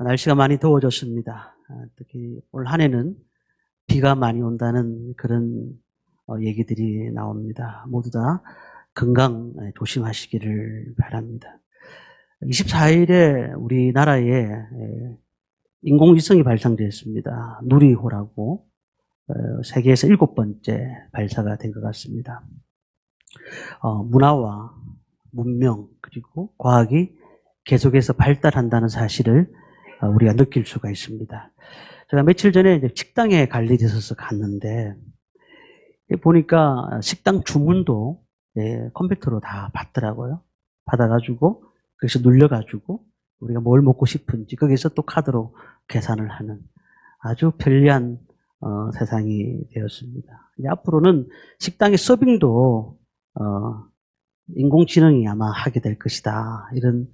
날씨가 많이 더워졌습니다. 특히 올 한 해는 비가 많이 온다는 그런 얘기들이 나옵니다. 모두 다 건강 조심하시기를 바랍니다. 24일에 우리나라에 인공위성이 발사됐습니다. 누리호라고 세계에서 7번째 발사가 된 것 같습니다. 문화와 문명 그리고 과학이 계속해서 발달한다는 사실을 우리가 느낄 수가 있습니다. 제가 며칠 전에 이제 식당에 갈 일이 있어서 갔는데 보니까 식당 주문도 컴퓨터로 다 받더라고요. 받아가지고 거기서 눌려가지고 우리가 뭘 먹고 싶은지 거기서 또 카드로 계산을 하는 아주 편리한 세상이 되었습니다. 이제 앞으로는 식당의 서빙도 인공지능이 아마 하게 될 것이다. 이런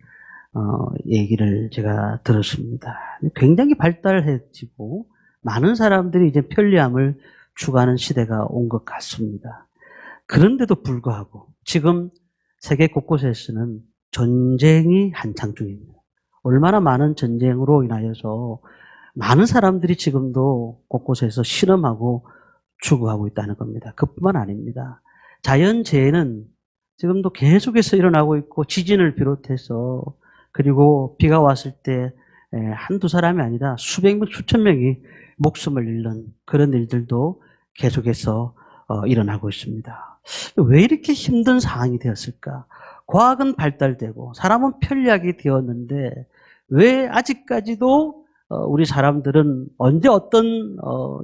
얘기를 제가 들었습니다. 굉장히 발달해지고 많은 사람들이 이제 편리함을 추구하는 시대가 온 것 같습니다. 그런데도 불구하고 지금 세계 곳곳에서는 전쟁이 한창 중입니다. 얼마나 많은 전쟁으로 인하여서 많은 사람들이 지금도 곳곳에서 실험하고 추구하고 있다는 겁니다. 그뿐만 아닙니다. 자연재해는 지금도 계속해서 일어나고 있고 지진을 비롯해서 그리고 비가 왔을 때 한두 사람이 아니라 수백 명, 수천 명이 목숨을 잃는 그런 일들도 계속해서 일어나고 있습니다. 왜 이렇게 힘든 상황이 되었을까? 과학은 발달되고 사람은 편리하게 되었는데 왜 아직까지도 우리 사람들은 언제 어떤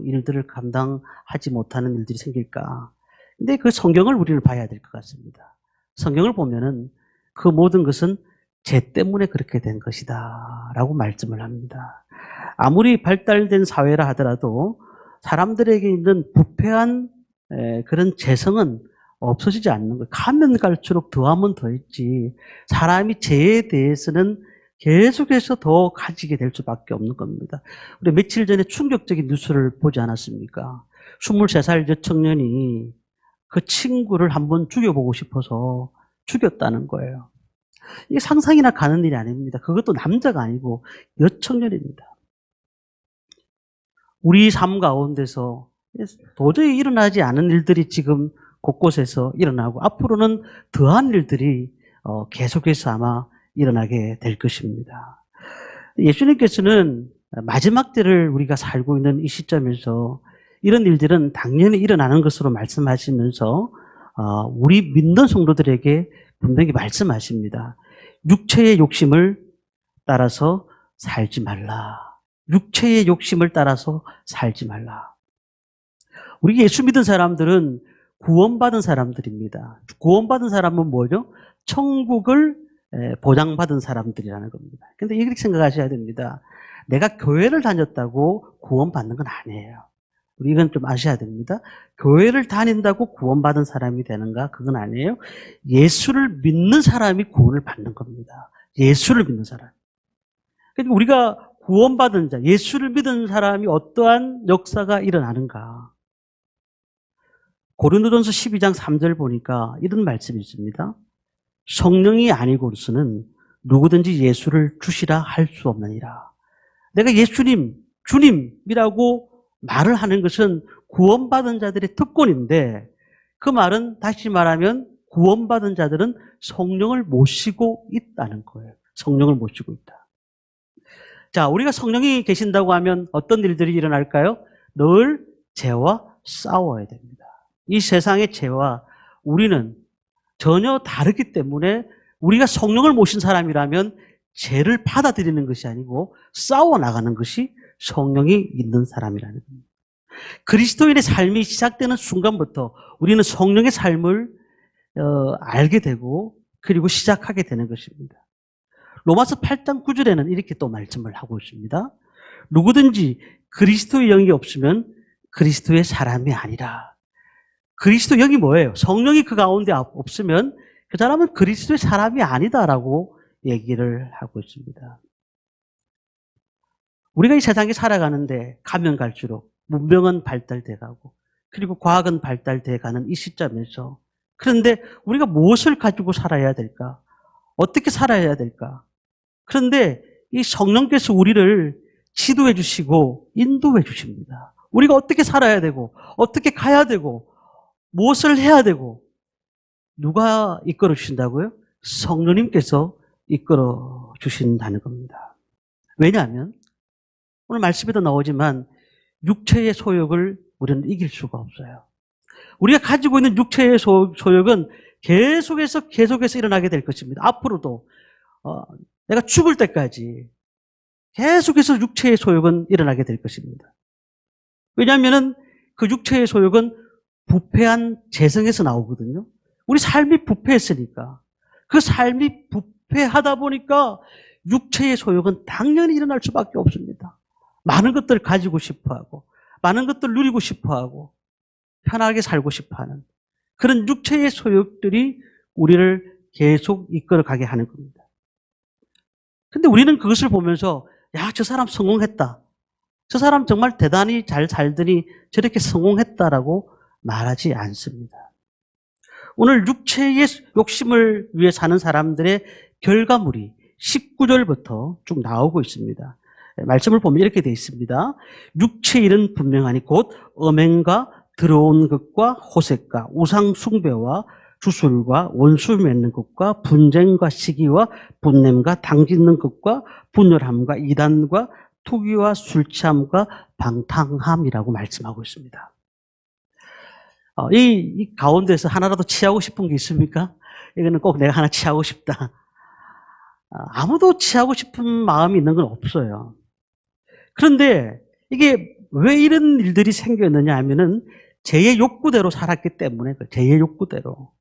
일들을 감당하지 못하는 일들이 생길까? 근데 그 성경을 우리는 봐야 될 것 같습니다. 성경을 보면은 그 모든 것은 죄 때문에 그렇게 된 것이다 라고 말씀을 합니다. 아무리 발달된 사회라 하더라도 사람들에게 있는 부패한 그런 재성은 없어지지 않는 거예요. 가면 갈수록 더하면 더했지 사람이 죄에 대해서는 계속해서 더 가지게 될 수밖에 없는 겁니다. 우리 며칠 전에 충격적인 뉴스를 보지 않았습니까? 23살 여청년이 그 친구를 한번 죽여보고 싶어서 죽였다는 거예요. 이게 상상이나 가는 일이 아닙니다. 그것도 남자가 아니고 여청년입니다. 우리 삶 가운데서 도저히 일어나지 않은 일들이 지금 곳곳에서 일어나고 앞으로는 더한 일들이 계속해서 아마 일어나게 될 것입니다. 예수님께서는 마지막 때를 우리가 살고 있는 이 시점에서 이런 일들은 당연히 일어나는 것으로 말씀하시면서 우리 믿는 성도들에게 분명히 말씀하십니다. 육체의 욕심을 따라서 살지 말라. 육체의 욕심을 따라서 살지 말라. 우리 예수 믿은 사람들은 구원받은 사람들입니다. 구원받은 사람은 뭐죠? 천국을 보장받은 사람들이라는 겁니다. 근데 이렇게 생각하셔야 됩니다. 내가 교회를 다녔다고 구원받는 건 아니에요. 우리 이건 좀 아셔야 됩니다. 교회를 다닌다고 구원받은 사람이 되는가? 그건 아니에요. 예수를 믿는 사람이 구원을 받는 겁니다. 예수를 믿는 사람. 그러니까 우리가 구원받은 자, 예수를 믿은 사람이 어떠한 역사가 일어나는가? 고린도전서 12장 3절 보니까 이런 말씀이 있습니다. 성령이 아니고서는 누구든지 예수를 주시라 할 수 없느니라. 내가 예수님, 주님이라고 말을 하는 것은 구원받은 자들의 특권인데 그 말은 다시 말하면 구원받은 자들은 성령을 모시고 있다는 거예요. 성령을 모시고 있다. 자, 우리가 성령이 계신다고 하면 어떤 일들이 일어날까요? 늘 죄와 싸워야 됩니다. 이 세상의 죄와 우리는 전혀 다르기 때문에 우리가 성령을 모신 사람이라면 죄를 받아들이는 것이 아니고 싸워 나가는 것이 성령이 있는 사람이라는 겁니다. 그리스도인의 삶이 시작되는 순간부터 우리는 성령의 삶을 알게 되고 그리고 시작하게 되는 것입니다. 로마서 8장 9절에는 이렇게 또 말씀을 하고 있습니다. 누구든지 그리스도의 영이 없으면 그리스도의 사람이 아니라. 그리스도 영이 뭐예요? 성령이 그 가운데 없으면 그 사람은 그리스도의 사람이 아니다라고 얘기를 하고 있습니다. 우리가 이 세상에 살아가는데 가면 갈수록 문명은 발달돼 가고 그리고 과학은 발달돼 가는 이 시점에서 그런데 우리가 무엇을 가지고 살아야 될까? 어떻게 살아야 될까? 그런데 이 성령께서 우리를 지도해 주시고 인도해 주십니다. 우리가 어떻게 살아야 되고 어떻게 가야 되고 무엇을 해야 되고 누가 이끌어 주신다고요? 성령님께서 이끌어 주신다는 겁니다. 왜냐하면 오늘 말씀에도 나오지만 육체의 소욕을 우리는 이길 수가 없어요. 우리가 가지고 있는 육체의 소욕은 계속해서 일어나게 될 것입니다. 앞으로도 내가 죽을 때까지 계속해서 육체의 소욕은 일어나게 될 것입니다. 왜냐하면 그 육체의 소욕은 부패한 재성에서 나오거든요. 우리 삶이 부패했으니까 그 삶이 부패하다 보니까 육체의 소욕은 당연히 일어날 수밖에 없습니다. 많은 것들을 가지고 싶어하고 많은 것들을 누리고 싶어하고 편하게 살고 싶어하는 그런 육체의 소욕들이 우리를 계속 이끌어가게 하는 겁니다. 근데 우리는 그것을 보면서 야, 저 사람 성공했다. 저 사람 정말 대단히 잘 살더니 저렇게 성공했다라고 말하지 않습니다. 오늘 육체의 욕심을 위해 사는 사람들의 결과물이 19절부터 쭉 나오고 있습니다. 말씀을 보면 이렇게 되어 있습니다. 육체의 일은 분명하니 곧 음행과 더러운 것과 호색과 우상 숭배와 주술과 원수 맺는 것과 분쟁과 시기와 분냄과 당짓는 것과 분열함과 이단과 투기와 술취함과 방탕함이라고 말씀하고 있습니다. 이 가운데서 하나라도 취하고 싶은 게 있습니까? 이거는 꼭 내가 하나 취하고 싶다. 아무도 취하고 싶은 마음이 있는 건 없어요. 그런데 이게 왜 이런 일들이 생겼느냐 하면은 죄의 욕구대로 살았기 때문에 죄의 욕구대로.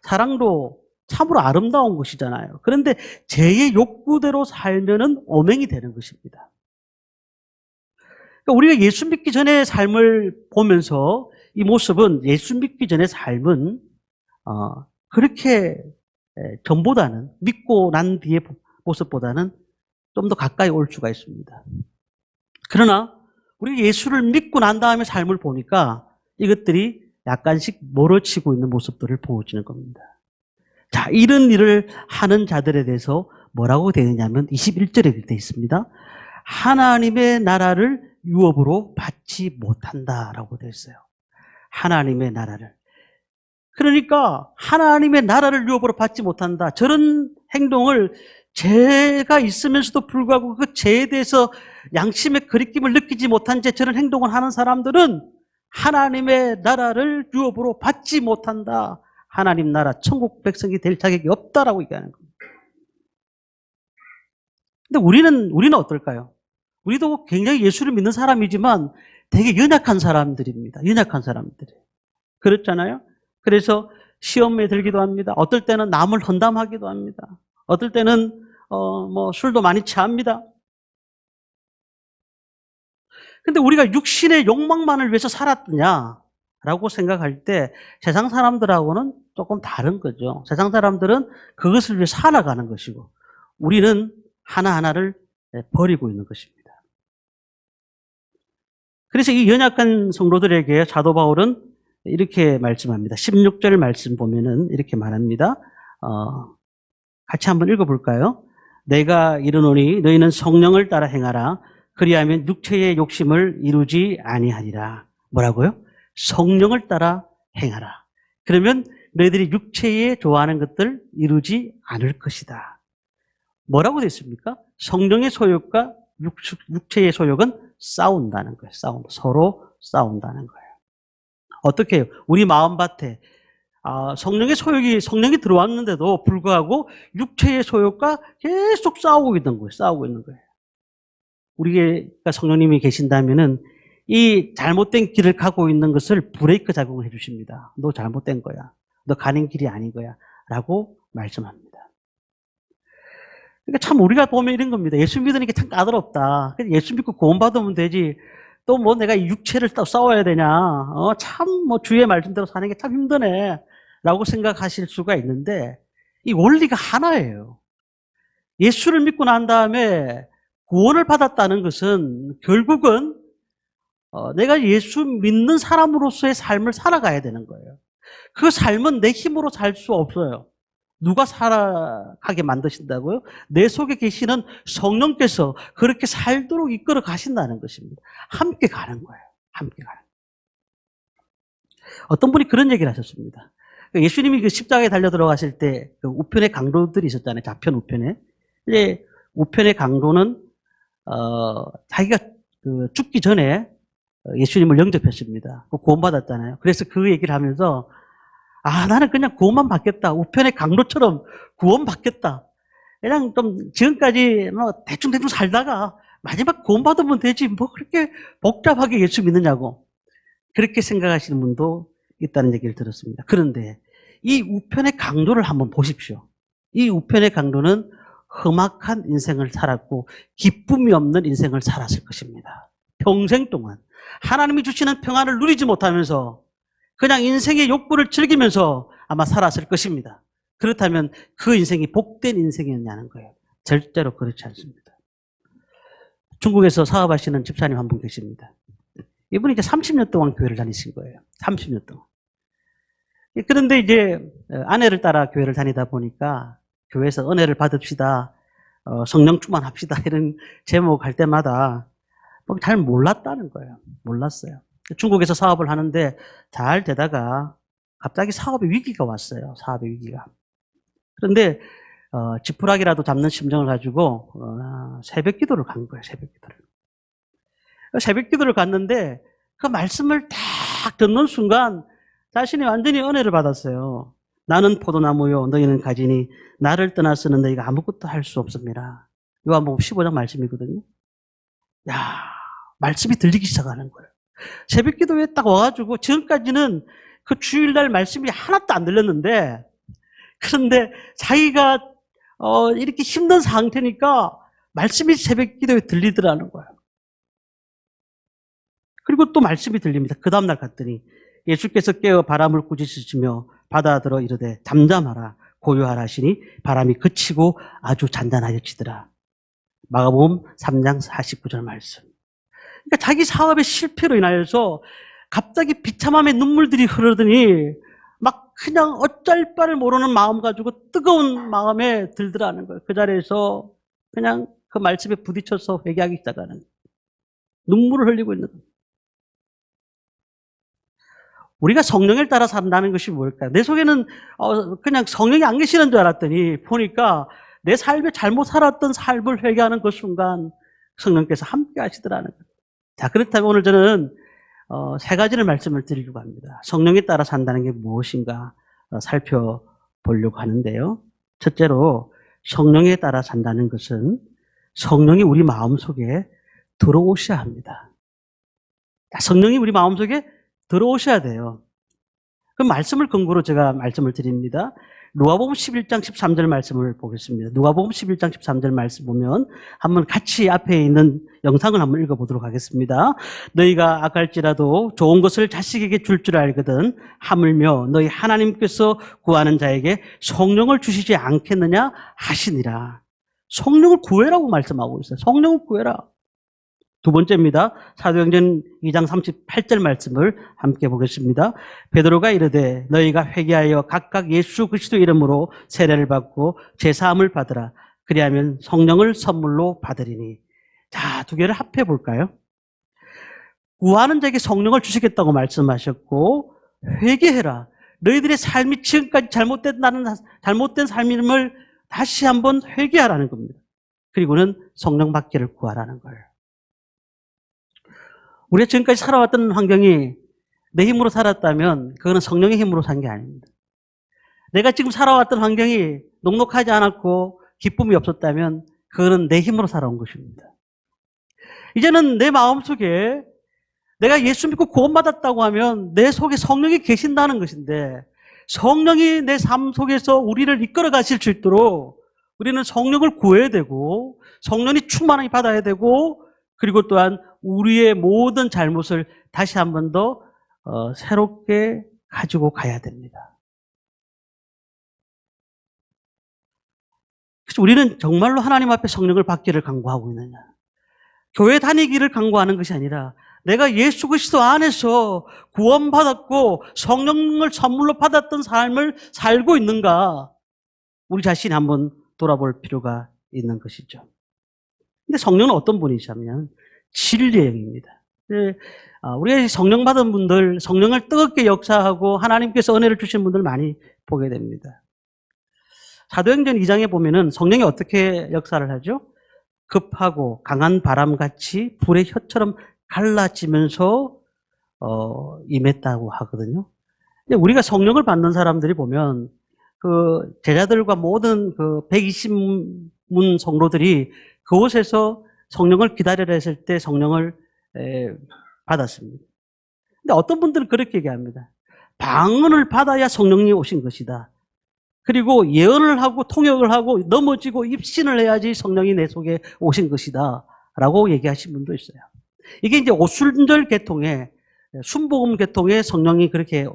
사랑도 참으로 아름다운 것이잖아요. 그런데 죄의 욕구대로 살면은 오맹이 되는 것입니다. 그러니까 우리가 예수 믿기 전의 삶을 보면서 이 모습은 예수 믿기 전의 삶은 그렇게 전보다는 믿고 난 뒤의 모습보다는 좀 더 가까이 올 수가 있습니다. 그러나 우리가 예수를 믿고 난 다음에 삶을 보니까 이것들이 약간씩 멀어지고 있는 모습들을 보여주는 겁니다. 자, 이런 일을 하는 자들에 대해서 뭐라고 되어 있냐면 21절에 되어 있습니다. 하나님의 나라를 유업으로 받지 못한다라고 되어 있어요. 하나님의 나라를. 그러니까 하나님의 나라를 유업으로 받지 못한다. 저런 행동을 죄가 있으면서도 불구하고 그 죄에 대해서 양심의 거리낌을 느끼지 못한 채 저런 행동을 하는 사람들은 하나님의 나라를 유업으로 받지 못한다. 하나님 나라, 천국 백성이 될 자격이 없다라고 얘기하는 겁니다. 근데 우리는 어떨까요? 우리도 굉장히 예수를 믿는 사람이지만 되게 연약한 사람들입니다. 연약한 사람들이. 그렇잖아요? 그래서 시험에 들기도 합니다. 어떨 때는 남을 헌담하기도 합니다. 어떨 때는 술도 많이 취합니다. 근데 우리가 육신의 욕망만을 위해서 살았느냐라고 생각할 때 세상 사람들하고는 조금 다른 거죠. 세상 사람들은 그것을 위해 살아가는 것이고 우리는 하나하나를 버리고 있는 것입니다. 그래서 이 연약한 성도들에게 사도 바울은 이렇게 말씀합니다. 16절 말씀 보면은 이렇게 말합니다. 같이 한번 읽어볼까요? 내가 이르노니 너희는 성령을 따라 행하라. 그리하면 육체의 욕심을 이루지 아니하리라. 뭐라고요? 성령을 따라 행하라. 그러면 너희들이 육체에 좋아하는 것들 이루지 않을 것이다. 뭐라고 되어 있습니까? 성령의 소욕과 육체의 소욕은 싸운다는 거예요. 서로 싸운다는 거예요. 어떻게 해요? 우리 마음밭에 성령의 성령이 들어왔는데도 불구하고 육체의 소욕과 계속 싸우고 있는 거예요. 우리가 성령님이 계신다면은 이 잘못된 길을 가고 있는 것을 브레이크 작용을 해주십니다. 너 잘못된 거야. 너 가는 길이 아닌 거야. 라고 말씀합니다. 그러니까 참 우리가 보면 이런 겁니다. 예수 믿으니까 참 까다롭다. 예수 믿고 구원받으면 되지. 또 뭐 내가 이 육체를 또 싸워야 되냐. 참 뭐 주의 말씀대로 사는 게 참 힘드네. 라고 생각하실 수가 있는데 이 원리가 하나예요. 예수를 믿고 난 다음에 구원을 받았다는 것은 결국은 내가 예수 믿는 사람으로서의 삶을 살아가야 되는 거예요. 그 삶은 내 힘으로 살 수 없어요. 누가 살아가게 만드신다고요? 내 속에 계시는 성령께서 그렇게 살도록 이끌어 가신다는 것입니다. 함께 가는 거예요. 함께 가는 거예요. 어떤 분이 그런 얘기를 하셨습니다. 예수님이 그 십자가에 달려 들어가실 때 그 우편의 강도들이 있었잖아요. 좌편 우편에. 이제 우편의 강도는 자기가 그 죽기 전에 예수님을 영접했습니다. 구원받았잖아요. 그래서 그 얘기를 하면서 나는 그냥 구원만 받겠다. 우편의 강도처럼 구원받겠다. 그냥 좀 지금까지 뭐 대충 살다가 마지막 구원받으면 되지. 뭐 그렇게 복잡하게 예수 믿느냐고. 그렇게 생각하시는 분도 있다는 얘기를 들었습니다. 그런데 이 우편의 강도를 한번 보십시오. 이 우편의 강도는 험악한 인생을 살았고 기쁨이 없는 인생을 살았을 것입니다. 평생 동안 하나님이 주시는 평안을 누리지 못하면서 그냥 인생의 욕구를 즐기면서 아마 살았을 것입니다. 그렇다면 그 인생이 복된 인생이었냐는 거예요. 절대로 그렇지 않습니다. 중국에서 사업하시는 집사님 한 분 계십니다. 이분이 이제 30년 동안 교회를 다니신 거예요. 30년 동안. 그런데 이제 아내를 따라 교회를 다니다 보니까 교회에서 은혜를 받읍시다, 성령 충만합시다 이런 제목 할 때마다 잘 몰랐다는 거예요. 몰랐어요. 중국에서 사업을 하는데 잘 되다가 갑자기 사업의 위기가 왔어요. 사업의 위기가. 그런데 지푸라기라도 잡는 심정을 가지고 새벽 기도를 간 거예요. 새벽 기도를. 새벽 기도를 갔는데 그 말씀을 딱 듣는 순간 자신이 완전히 은혜를 받았어요. 나는 포도나무요 너희는 가지니 나를 떠나서는 너희가 아무것도 할 수 없습니다. 요한복음 15장 말씀이거든요. 야, 말씀이 들리기 시작하는 거예요. 새벽 기도에 딱 와가지고 지금까지는 그 주일날 말씀이 하나도 안 들렸는데 그런데 자기가 이렇게 힘든 상태니까 말씀이 새벽 기도에 들리더라는 거예요. 그리고 또 말씀이 들립니다. 그 다음날 갔더니 예수께서 깨어 바람을 꾸짖으시며 바다들어 이르되 잠잠하라 고요하라 하시니 바람이 그치고 아주 잔잔하여지더라. 마가복음 3장 49절 말씀. 그러니까 자기 사업의 실패로 인하여서 갑자기 비참함의 눈물들이 흐르더니 막 그냥 어쩔 바를 모르는 마음 가지고 뜨거운 마음에 들더라는 거예요. 그 자리에서 그냥 그 말씀에 부딪혀서 회개하기 시작하는 거예요. 눈물을 흘리고 있는 거예요. 우리가 성령을 따라 산다는 것이 뭘까요? 내 속에는 그냥 성령이 안 계시는 줄 알았더니 보니까 내 삶에 잘못 살았던 삶을 회개하는 그 순간 성령께서 함께 하시더라는 거예요. 자, 그렇다면 오늘 저는 세 가지를 말씀을 드리려고 합니다. 성령에 따라 산다는 게 무엇인가 살펴보려고 하는데요. 첫째로 성령에 따라 산다는 것은 성령이 우리 마음속에 들어오셔야 합니다. 성령이 우리 마음속에 들어오셔야 돼요. 그 말씀을 근거로 제가 말씀을 드립니다. 누가복음 11장 13절 말씀을 보겠습니다. 누가복음 11장 13절 말씀 보면 한번 같이 앞에 있는 영상을 한번 읽어보도록 하겠습니다. 너희가 악할지라도 좋은 것을 자식에게 줄 줄 알거든 하물며 너희 하나님께서 구하는 자에게 성령을 주시지 않겠느냐 하시니라. 성령을 구해라고 말씀하고 있어요. 성령을 구해라. 두 번째입니다. 사도행전 2장 38절 말씀을 함께 보겠습니다. 베드로가 이르되 너희가 회개하여 각각 예수 그리스도 이름으로 세례를 받고 제사함을 받으라. 그리하면 성령을 선물로 받으리니. 자, 두 개를 합해 볼까요? 구하는 자에게 성령을 주시겠다고 말씀하셨고 회개해라. 너희들의 삶이 지금까지 잘못된 삶임을 다시 한번 회개하라는 겁니다. 그리고는 성령 받기를 구하라는 거예요. 우리가 지금까지 살아왔던 환경이 내 힘으로 살았다면 그거는 성령의 힘으로 산 게 아닙니다. 내가 지금 살아왔던 환경이 녹록하지 않았고 기쁨이 없었다면 그거는 내 힘으로 살아온 것입니다. 이제는 내 마음속에 내가 예수 믿고 구원받았다고 하면 내 속에 성령이 계신다는 것인데 성령이 내 삶 속에서 우리를 이끌어 가실 수 있도록 우리는 성령을 구해야 되고 성령이 충만하게 받아야 되고 그리고 또한 우리의 모든 잘못을 다시 한 번 더 새롭게 가지고 가야 됩니다. 그래서 우리는 정말로 하나님 앞에 성령을 받기를 간구하고 있느냐? 교회 다니기를 간구하는 것이 아니라 내가 예수 그리스도 안에서 구원받았고 성령을 선물로 받았던 삶을 살고 있는가? 우리 자신이 한번 돌아볼 필요가 있는 것이죠. 근데 성령은 어떤 분이시냐면 진리의 영입니다. 우리가 성령 받은 분들, 성령을 뜨겁게 역사하고 하나님께서 은혜를 주신 분들 많이 보게 됩니다. 사도행전 2장에 보면은 성령이 어떻게 역사를 하죠? 급하고 강한 바람같이 불의 혀처럼 갈라지면서 임했다고 하거든요. 근데 우리가 성령을 받는 사람들이 보면 그 제자들과 모든 그 120문 성도들이 그곳에서 성령을 기다리라 했을 때 성령을 받았습니다. 근데 어떤 분들은 그렇게 얘기합니다. 방언을 받아야 성령이 오신 것이다. 그리고 예언을 하고 통역을 하고 넘어지고 입신을 해야지 성령이 내 속에 오신 것이다. 라고 얘기하신 분도 있어요. 이게 이제 오순절 계통에, 순복음 계통에 성령이 그렇게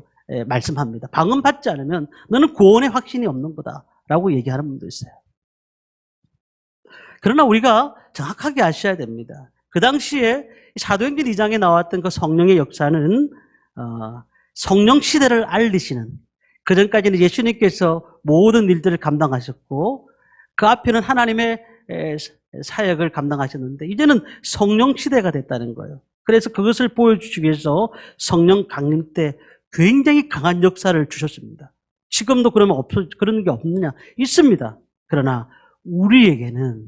말씀합니다. 방언 받지 않으면 너는 구원의 확신이 없는 거다. 라고 얘기하는 분도 있어요. 그러나 우리가 정확하게 아셔야 됩니다. 그 당시에 사도행전 2장에 나왔던 그 성령의 역사는 성령 시대를 알리시는, 그 전까지는 예수님께서 모든 일들을 감당하셨고 그 앞에는 하나님의 사역을 감당하셨는데 이제는 성령 시대가 됐다는 거예요. 그래서 그것을 보여주기 위해서 성령 강림 때 굉장히 강한 역사를 주셨습니다. 지금도 그러면 그런 게 없느냐? 있습니다. 그러나 우리에게는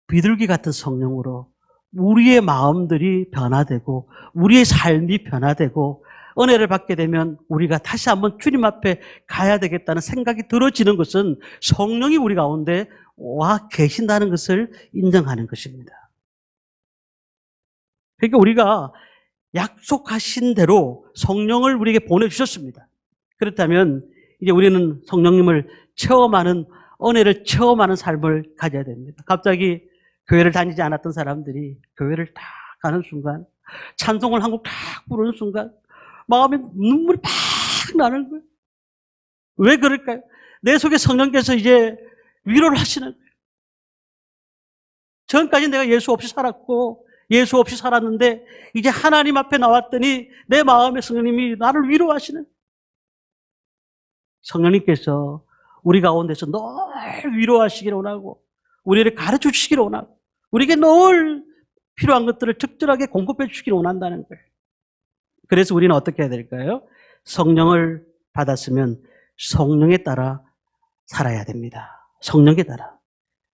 비둘기 같은 성령으로 우리의 마음들이 변화되고 우리의 삶이 변화되고 은혜를 받게 되면 우리가 다시 한번 주님 앞에 가야 되겠다는 생각이 들어지는 것은 성령이 우리 가운데 와 계신다는 것을 인정하는 것입니다. 그러니까 우리가 약속하신 대로 성령을 우리에게 보내주셨습니다. 그렇다면 이제 우리는 성령님을 체험하는, 은혜를 체험하는 삶을 가져야 됩니다. 갑자기 교회를 다니지 않았던 사람들이 교회를 딱 가는 순간, 찬송을 한 곡 딱 부르는 순간 마음에 눈물이 팍 나는 거예요. 왜 그럴까요? 내 속에 성령께서 이제 위로를 하시는 거예요. 전까지 내가 예수 없이 살았고 예수 없이 살았는데 이제 하나님 앞에 나왔더니 내 마음에 성령님이 나를 위로하시는 거예요. 성령님께서 우리 가운데서 늘 위로하시기를 원하고 우리를 가르쳐 주시기를 원하고 우리에게 늘 필요한 것들을 적절하게 공급해 주시기를 원한다는 거예요. 그래서 우리는 어떻게 해야 될까요? 성령을 받았으면 성령에 따라 살아야 됩니다. 성령에 따라.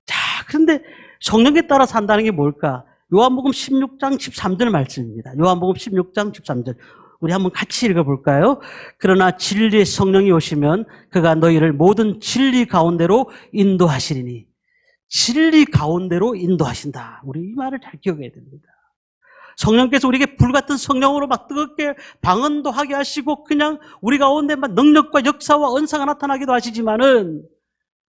자, 그런데 성령에 따라 산다는 게 뭘까? 요한복음 16장 13절 말씀입니다. 요한복음 16장 13절. 우리 한번 같이 읽어볼까요? 그러나 진리의 성령이 오시면 그가 너희를 모든 진리 가운데로 인도하시리니. 진리 가운데로 인도하신다. 우리 이 말을 잘 기억해야 됩니다. 성령께서 우리에게 불같은 성령으로 막 뜨겁게 방언도 하게 하시고 그냥 우리 가운데 막 능력과 역사와 은사가 나타나기도 하시지만은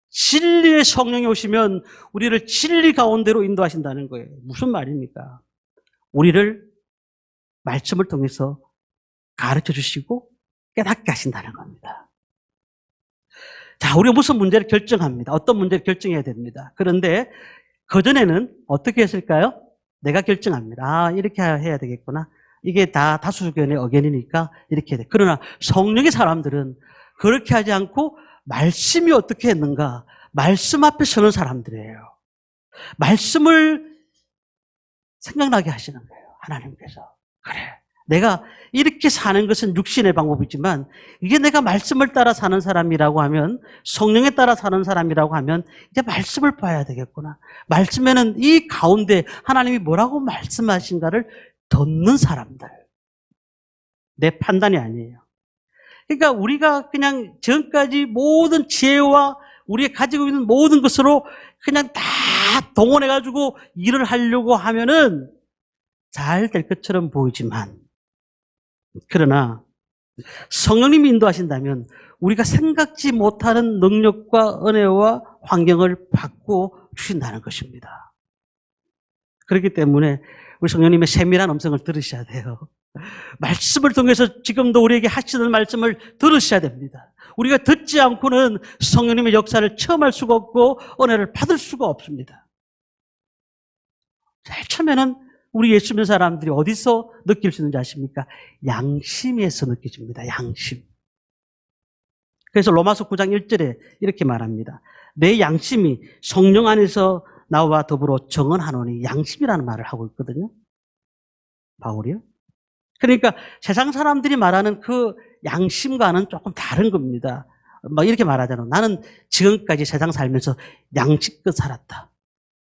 진리의 성령이 오시면 우리를 진리 가운데로 인도하신다는 거예요. 무슨 말입니까? 우리를 말씀을 통해서 가르쳐 주시고 깨닫게 하신다는 겁니다. 자, 우리가 무슨 문제를 결정합니다. 어떤 문제를 결정해야 됩니다. 그런데 그전에는 어떻게 했을까요? 내가 결정합니다. 아, 이렇게 해야 되겠구나. 이게 다 다수견의 의견이니까 이렇게 해야 돼. 그러나 성령의 사람들은 그렇게 하지 않고 말씀이 어떻게 했는가? 말씀 앞에 서는 사람들이에요. 말씀을 생각나게 하시는 거예요. 하나님께서. 그래. 내가 이렇게 사는 것은 육신의 방법이지만 이게 내가 말씀을 따라 사는 사람이라고 하면 성령에 따라 사는 사람이라고 하면 이제 말씀을 봐야 되겠구나. 말씀에는 이 가운데 하나님이 뭐라고 말씀하신가를 듣는 사람들. 내 판단이 아니에요. 그러니까 우리가 그냥 전까지 모든 지혜와 우리가 가지고 있는 모든 것으로 그냥 다 동원해가지고 일을 하려고 하면은 잘 될 것처럼 보이지만 그러나 성령님이 인도하신다면 우리가 생각지 못하는 능력과 은혜와 환경을 받고 주신다는 것입니다. 그렇기 때문에 우리 성령님의 세밀한 음성을 들으셔야 돼요. 말씀을 통해서 지금도 우리에게 하시는 말씀을 들으셔야 됩니다. 우리가 듣지 않고는 성령님의 역사를 체험할 수가 없고 은혜를 받을 수가 없습니다. 제일 처음에는 우리 예수 믿는 사람들이 어디서 느낄 수 있는지 아십니까? 양심에서 느껴집니다. 양심. 그래서 로마서 9장 1절에 이렇게 말합니다. 내 양심이 성령 안에서 나와 더불어 정언하노니, 양심이라는 말을 하고 있거든요. 바울이요. 그러니까 세상 사람들이 말하는 그 양심과는 조금 다른 겁니다. 막 이렇게 말하잖아요. 나는 지금까지 세상 살면서 양심껏 살았다.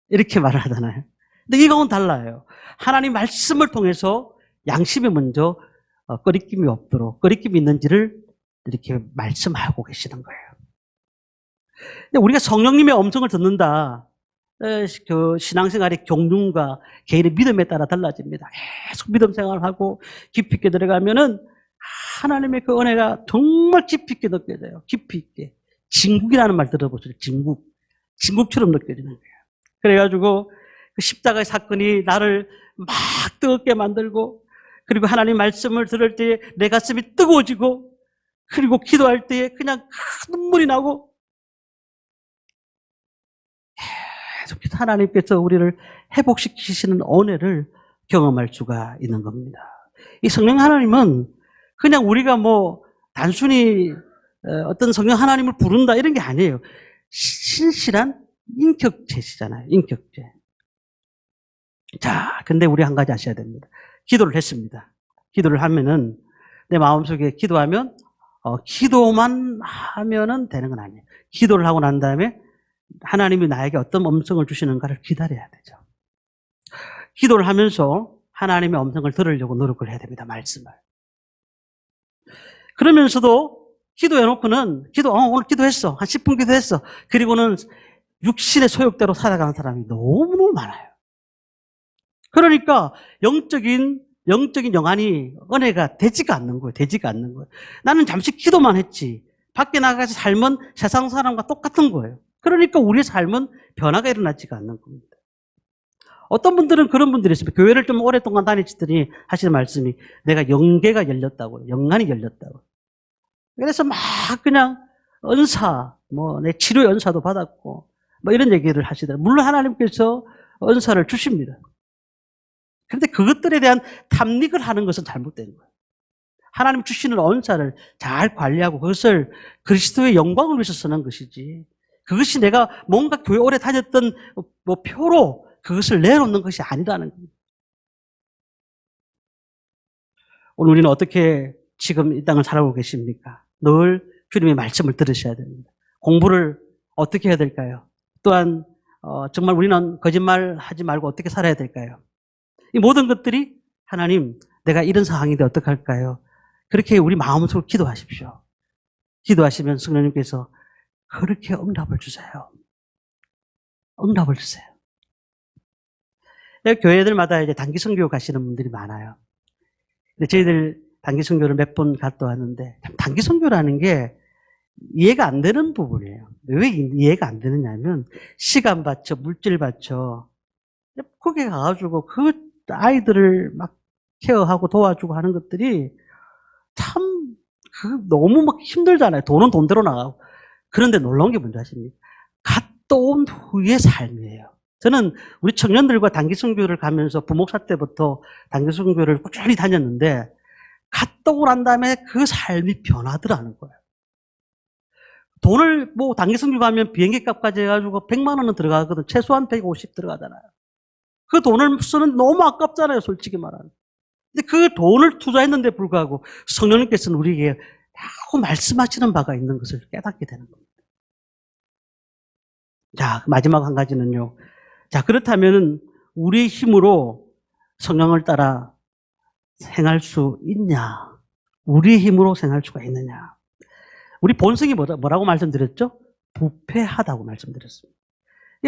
이렇게 말을 하잖아요. 근데 이거는 달라요. 하나님 말씀을 통해서 양심이 먼저 꺼리낌이 없도록, 꺼리낌이 있는지를 이렇게 말씀하고 계시는 거예요. 근데 우리가 성령님의 음성을 듣는다. 그 신앙생활의 경륜과 개인의 믿음에 따라 달라집니다. 계속 믿음 생활을 하고 깊이 있게 들어가면은 하나님의 그 은혜가 정말 깊이 있게 느껴져요. 깊이 있게. 진국이라는 말 들어보세요. 진국. 진국처럼 느껴지는 거예요. 그래가지고 그 십자가의 사건이 나를 막 뜨겁게 만들고, 그리고 하나님 말씀을 들을 때 내 가슴이 뜨거워지고, 그리고 기도할 때 그냥 눈물이 나고, 계속 하나님께서 우리를 회복시키시는 은혜를 경험할 수가 있는 겁니다. 이 성령 하나님은 그냥 우리가 뭐 단순히 어떤 성령 하나님을 부른다 이런 게 아니에요. 신실한 인격체시잖아요. 인격체. 자, 근데 우리 한 가지 아셔야 됩니다. 기도를 했습니다. 기도를 하면은 내 마음속에 기도하면 기도만 하면은 되는 건 아니에요. 기도를 하고 난 다음에 하나님이 나에게 어떤 음성을 주시는가를 기다려야 되죠. 기도를 하면서 하나님의 음성을 들으려고 노력을 해야 됩니다. 말씀을. 그러면서도 기도해놓고는 오늘 기도했어. 한 10분 기도했어. 그리고는 육신의 소욕대로 살아가는 사람이 너무너무 많아요. 그러니까 영적인 영안이 은혜가 되지가 않는 거예요. 되지가 않는 거예요. 나는 잠시 기도만 했지. 밖에 나가서 삶은 세상 사람과 똑같은 거예요. 그러니까 우리의 삶은 변화가 일어나지가 않는 겁니다. 어떤 분들은 그런 분들이 있습니다. 교회를 좀 오랫동안 다니시더니 하시는 말씀이 내가 영계가 열렸다고요. 영안이 열렸다고요. 그래서 막 그냥 은사, 내 치료의 은사도 받았고, 이런 얘기를 하시더라고요. 물론 하나님께서 은사를 주십니다. 그런데 그것들에 대한 탐닉을 하는 것은 잘못된 거예요. 하나님 주시는 은사를 잘 관리하고 그것을 그리스도의 영광을 위해서 쓰는 것이지, 그것이 내가 뭔가 교회 오래 다녔던 표로 그것을 내놓는 것이 아니라는 겁니다. 오늘 우리는 어떻게 지금 이 땅을 살아오고 계십니까? 늘 주님의 말씀을 들으셔야 됩니다. 공부를 어떻게 해야 될까요? 또한 정말 우리는 거짓말 하지 말고 어떻게 살아야 될까요? 이 모든 것들이 하나님, 내가 이런 상황인데 어떡할까요? 그렇게 우리 마음속으로 기도하십시오. 기도하시면 성령님께서 그렇게 응답을 주세요. 응답을 주세요. 교회들마다 이제 단기 선교 가시는 분들이 많아요. 근데 저희들 단기 선교를 몇 번 갔다 왔는데, 단기 선교라는 게 이해가 안 되는 부분이에요. 왜 이해가 안 되느냐면, 시간 바쳐, 물질 바쳐, 거기 가가지고 그 아이들을 막 케어하고 도와주고 하는 것들이 참 너무 막 힘들잖아요. 돈은 돈대로 나가고. 그런데 놀라운 게 뭔지 아십니까? 갔다 온 후의 삶이에요. 저는 우리 청년들과 단기 선교를 가면서 부목사 때부터 단기 선교를 꾸준히 다녔는데, 갔다 오고 난 다음에 그 삶이 변하더라는 거예요. 돈을 단기 선교 가면 비행기 값까지 해가지고 100만 원은 들어가거든. 최소한 150 들어가잖아요. 그 돈을 쓰는 너무 아깝잖아요, 솔직히 말하면. 근데 그 돈을 투자했는데 불구하고 성령님께서는 우리에게 자꾸 말씀하시는 바가 있는 것을 깨닫게 되는 겁니다. 자, 마지막 한 가지는요. 자, 그렇다면 우리의 힘으로 성령을 따라 행할 수 있냐? 우리의 힘으로 행할 수가 있느냐? 우리 본성이 뭐라고 말씀드렸죠? 부패하다고 말씀드렸습니다.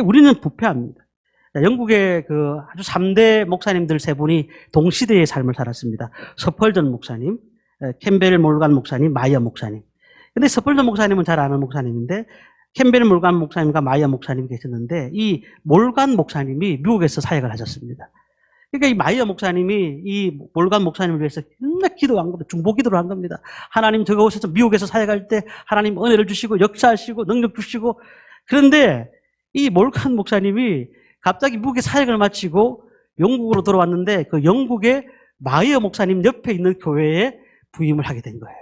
우리는 부패합니다. 영국의 그 아주 3대 목사님들 3분이 동시대의 삶을 살았습니다. 서펄전 목사님, 캠벨 몰간 목사님, 마이어 목사님. 근데 서펄전 목사님은 잘 아는 목사님인데, 캠벨 몰간 목사님과 마이어 목사님이 계셨는데, 이 몰간 목사님이 미국에서 사역을 하셨습니다. 그러니까 이 마이어 목사님이 이 몰간 목사님을 위해서 맨날 기도한 겁니다. 중보 기도를 한 겁니다. 하나님, 저거 오셔서 미국에서 사역할 때 하나님 은혜를 주시고 역사하시고 능력 주시고. 그런데 이 몰간 목사님이 갑자기 미국에 사역을 마치고 영국으로 돌아왔는데, 그 영국의 마이어 목사님 옆에 있는 교회에 부임을 하게 된 거예요.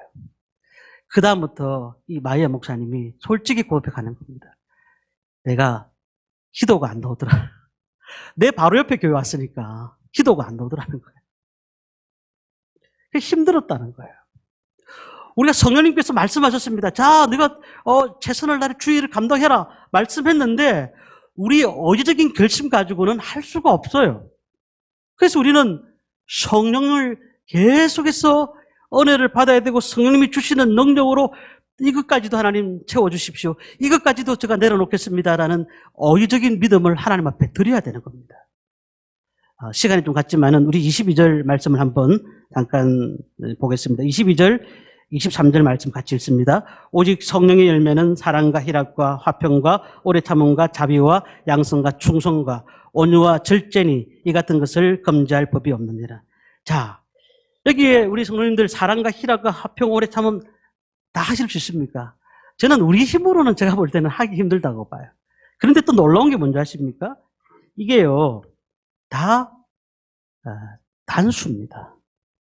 그다음부터 이 마이아 목사님이 솔직히 고백하는 겁니다. 내가 기도가 안 나오더라. 내 바로 옆에 교회 왔으니까 기도가 안 나오더라는 거예요. 힘들었다는 거예요. 우리가 성령님께서 말씀하셨습니다. 자, 네가 최선을 다해 주의를 감당해라 말씀했는데 우리 의지적인 결심 가지고는 할 수가 없어요. 그래서 우리는 성령을 계속해서 은혜를 받아야 되고 성령님이 주시는 능력으로 이것까지도 하나님 채워주십시오. 이것까지도 제가 내려놓겠습니다라는 의지적인 믿음을 하나님 앞에 드려야 되는 겁니다. 시간이 좀 갔지만은 우리 22절 말씀을 한번 잠깐 보겠습니다. 22절, 23절 말씀 같이 읽습니다. 오직 성령의 열매는 사랑과 희락과 화평과 오래 참음과 자비와 양성과 충성과 온유와 절제니 이 같은 것을 금지할 법이 없느니라. 자, 여기에 우리 성도님들 사랑과 희락과 화평, 오래 참음 다 하실 수 있습니까? 저는 우리 힘으로는 제가 볼 때는 하기 힘들다고 봐요. 그런데 또 놀라운 게 뭔지 아십니까? 이게요, 다 단수입니다.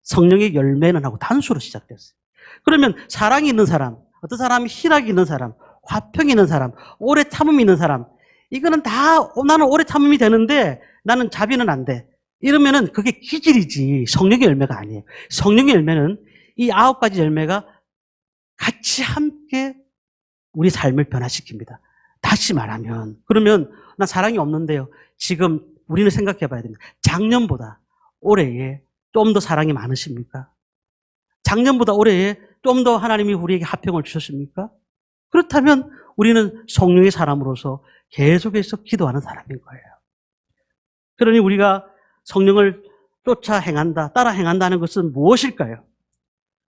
성령의 열매는 하고 단수로 시작됐어요. 그러면 사랑이 있는 사람, 어떤 사람이 희락이 있는 사람, 화평이 있는 사람, 오래 참음이 있는 사람, 이거는 다 나는 오래 참음이 되는데 나는 자비는 안 돼. 이러면은 그게 기질이지 성령의 열매가 아니에요. 성령의 열매는 이 9가지 열매가 같이 함께 우리 삶을 변화시킵니다. 다시 말하면 그러면 나 사랑이 없는데요. 지금 우리는 생각해 봐야 됩니다. 작년보다 올해에 좀 더 사랑이 많으십니까? 작년보다 올해에 좀 더 하나님이 우리에게 화평을 주셨습니까? 그렇다면 우리는 성령의 사람으로서 계속해서 기도하는 사람인 거예요. 그러니 우리가 성령을 쫓아 행한다, 따라 행한다는 것은 무엇일까요?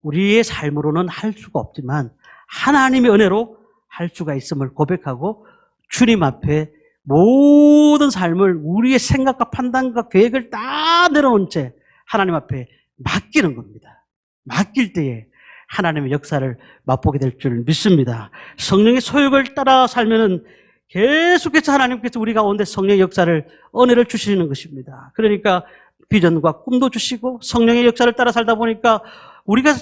우리의 삶으로는 할 수가 없지만 하나님의 은혜로 할 수가 있음을 고백하고 주님 앞에 모든 삶을 우리의 생각과 판단과 계획을 다 내려놓은 채 하나님 앞에 맡기는 겁니다. 맡길 때에 하나님의 역사를 맛보게 될 줄 믿습니다. 성령의 소욕을 따라 살면은 계속해서 하나님께서 우리 가운데 성령의 역사를, 은혜를 주시는 것입니다. 그러니까 비전과 꿈도 주시고 성령의 역사를 따라 살다 보니까 우리가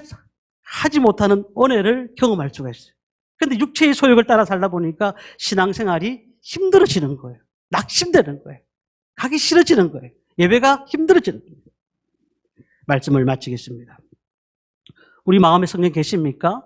하지 못하는 은혜를 경험할 수가 있어요. 그런데 육체의 소욕을 따라 살다 보니까 신앙생활이 힘들어지는 거예요. 낙심되는 거예요. 가기 싫어지는 거예요. 예배가 힘들어지는 거예요. 말씀을 마치겠습니다. 우리 마음에 성령 계십니까?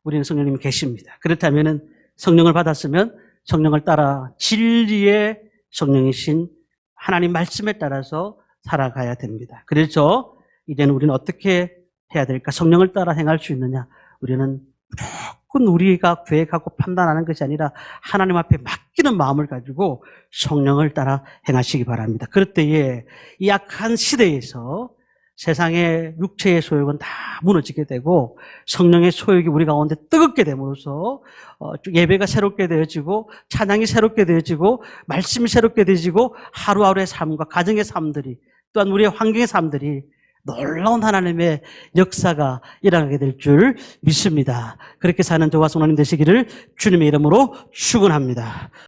우리는 성령님이 계십니다. 그렇다면 성령을 받았으면 성령을 따라 진리의 성령이신 하나님 말씀에 따라서 살아가야 됩니다. 그래서 이제는 우리는 어떻게 해야 될까? 성령을 따라 행할 수 있느냐? 우리는 무조건 우리가 계획하고 판단하는 것이 아니라 하나님 앞에 맡기는 마음을 가지고 성령을 따라 행하시기 바랍니다. 그럴 때에 이 약한 시대에서 세상의 육체의 소욕은 다 무너지게 되고 성령의 소욕이 우리 가운데 뜨겁게 됨으로써 예배가 새롭게 되어지고 찬양이 새롭게 되어지고 말씀이 새롭게 되어지고 하루하루의 삶과 가정의 삶들이 또한 우리의 환경의 삶들이 놀라운 하나님의 역사가 일어나게 될 줄 믿습니다. 그렇게 사는 저와 성도님 되시기를 주님의 이름으로 축원합니다.